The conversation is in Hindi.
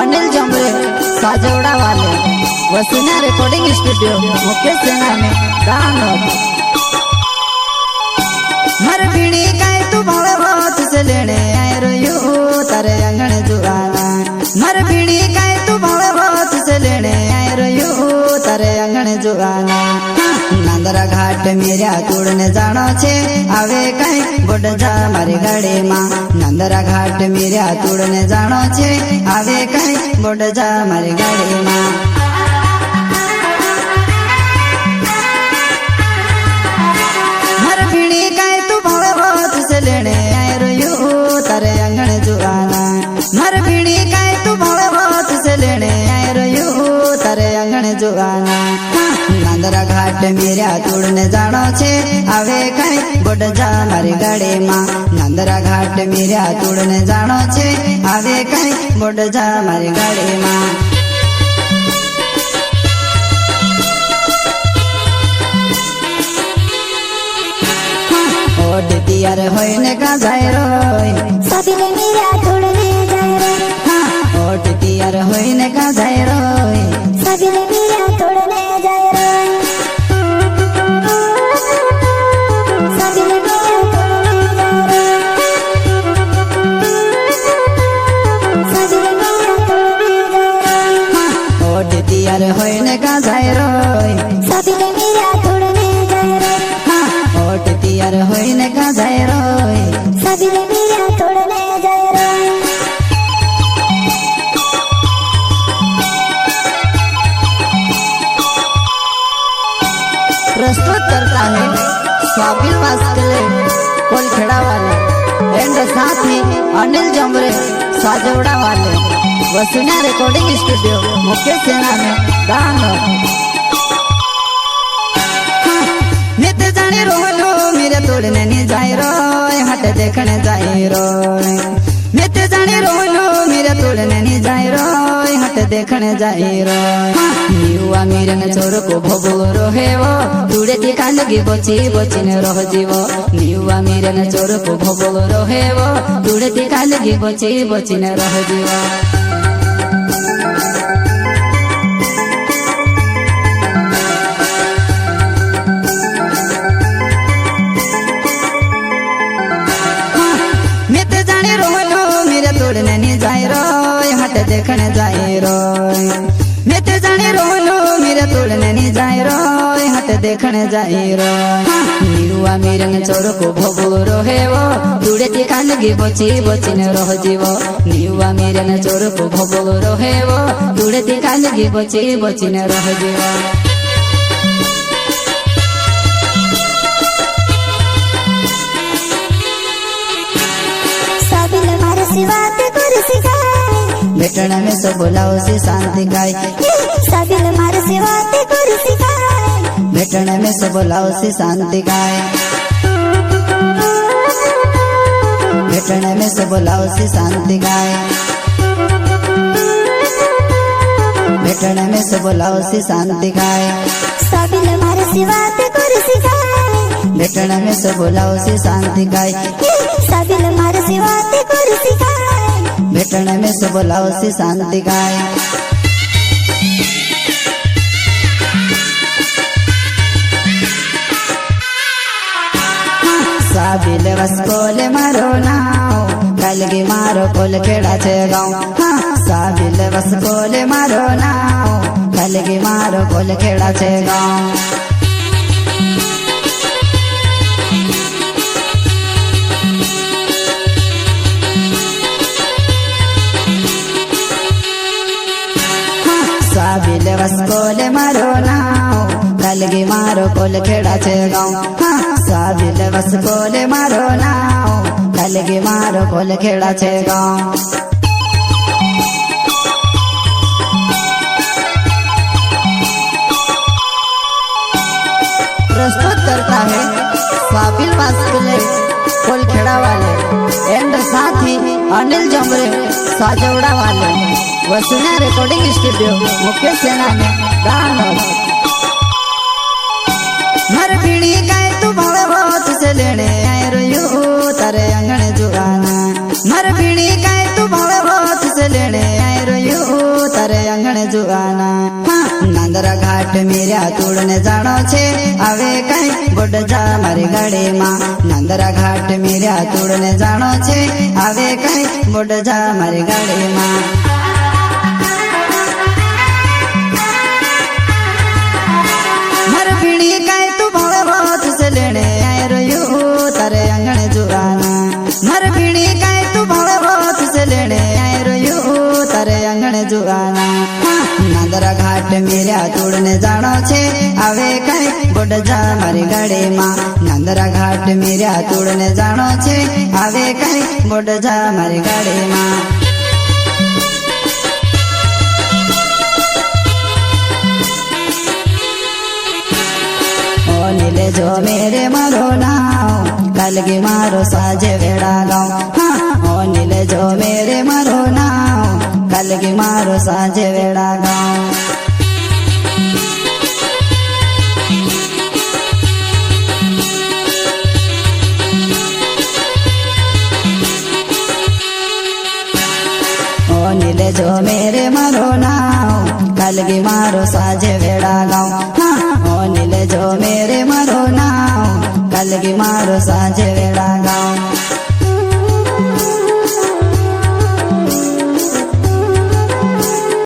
अनिल जमरे साजोड़ा वाले वसीना रिकॉर्डिंग स्टूडियो मुकेश सेना में दानव मर बीड़ी काई तू भावे बहुत से लेने आए रोयू तारे अंगण जुगाना मर बीड़ी काई तू भावे बहुत से लेने आए रोयू तारे अंगण जुगाना नांदरा घाट मेरा तोड़ने जानो छे आवे कई बोड जा मारी गाड़ी मां नांदरा घाट मेरा तोड़ने जानो छे आवे कई बोड जा मारी गाड़ी मां मर बीड़ी काई तू भावे बहुत से लेने आए रोयू तारे अंगण जुगाना मर बीड़ी काई तू भावे बहुत से लेने आए रोयू तारे अंगण जुगाना नांदरा घाट मेरा तोड़ने जानो छे आवे कई बोड जा मारी गाड़ी मां नांदरा घाट मेरा तोड़ने जानो छे आवे कई बोड जा मारी गाड़ी मां ओड तियार होइने का जाय रोय साबिले मेरा तोड़ने जाय रे ओड तियार होइने का जाय रोय साबिले मेरा तोड़ने जाय रे साबिले मेरा तोड़ने जाय रे साबिले मेरा तोड़ने जाय रे ओड तियार होइने का जाय रोय साबिले मेरा तोड़ने जाय रे ओड तियार होइने का जाय रोय साबिले मेरा तोड़ने जाय रे प्रस्तुत करता है स्वाबिल वास्कले कोलखेड़ा वाले एंड साथ ही अनिल जमरे साजोड़ा वाले वसीना रिकॉर्डिंग स्टूडियो मुकेश सेना में दानव नित जाने रोलो मेरे तोड़ने नहीं जाए रोय हट देखने जाए रोय नित जाने रोलो मेरे तोड़ने नहीं जाए रोय हट देखने जाए रोय युवा मेरे न छोर को भोगो रोहे वो दूरे टिका लगी बची बची ने रह जीवो युवा मेरे न छोर को भोगो रोहे वो दूरे टिका लगी बची बची ने रह जीवो तोड़ने नहीं जाए रोय हट देखने जाए रोय मैं ते जाने रोलो मेरे तोड़ने नहीं जाए रोय हट देखने जाए रोय युवा मेरे न चोर को भोगो रोहे वो दूरे टिका लगी बची बची ने रह जीवो युवा मेरे न चोर को भोगो रोहे वो दूरे टिका लगी बची बची ने रह जीवो बेटना में सब बोलाओ से शांति गाय साबिल मार सेवा ते कर सिखाए बेटना में सब बोलाओ से शांति गाय बेटना में सब बोलाओ से शांति गाय बेटना में सब बोलाओ से शांति गाय साबिल मार सेवा ते कर सिखाए बेटना में सब बोलाओ से शांति गाय साबिल मार सेवा ते कर सिखाए बेटना में सब बोलाओ से शांति गाय साबिल वस्कोले मारो नाव कलगी मारो कोल खेड़ा छे गाँव साबिल वस्कोले मारो नाव कलगी मारो कोल खेड़ा छे गाँव साबिल वस्कोले मारो नाव कलगी मारो कोल खेड़ा छे गाँव साबिल वस्कोले मारो नाव कलगी मारो कोल खेड़ा छे गाँव प्रस्तुत करता है साबिल वास्कले कोलखेड़ा वाले एंड साथ ही अनिल जमरे साजोड़ा वाले वसीना रिकॉर्डिंग स्टूडियो मुकेश सेना में दानव मर बीड़ी काई तू भावे बहुत से लेने आए रोयू तारे अंगण जुगाना मर बीड़ी काई तू भावे बहुत से लेने आए रोयू તારે આંગણે જુવાના નાંદરા ઘાટ મેર્યા તુડને જાણો છે આવે કઈ ગોડ જા મારી ગાડીમાં નાંદરા ઘાટ મેર્યા તુડને જાણો છે આવે કઈ ગોડ જા મારી ગાડીમાં મર પીણી કાય તું ભાવે હોત સે લેણે આય રહ્યું તારે આંગણે જુવાના મર પીણી કાય તું ભાવે હોત સે લેણે આય રહ્યું તારે આંગણે જુવાના નાંદરા ઘાટ મેર્યા તુડને જાણો છે આવે કઈ ગોડ જા મારી ગાડીમાં નાંદરા ઘાટ મેર્યા તુડને જાણો છે આવે કઈ ગોડ જા મારી ગાડીમાં નીલે જો મેરે મારો નાવ કલગી મારો સાજે વેડા ગાઉં ઓ નીલે જો મેરે મારો નાવ કલગી મારો સાજે વેડા ગાઉં ઓ નીલે જો મેરે મારો નાવ કલગી મારો સાજે વેડા ગાઉં ઓ નીલે જો મેરે મારો નાવ કલગી મારો સાજે વેડા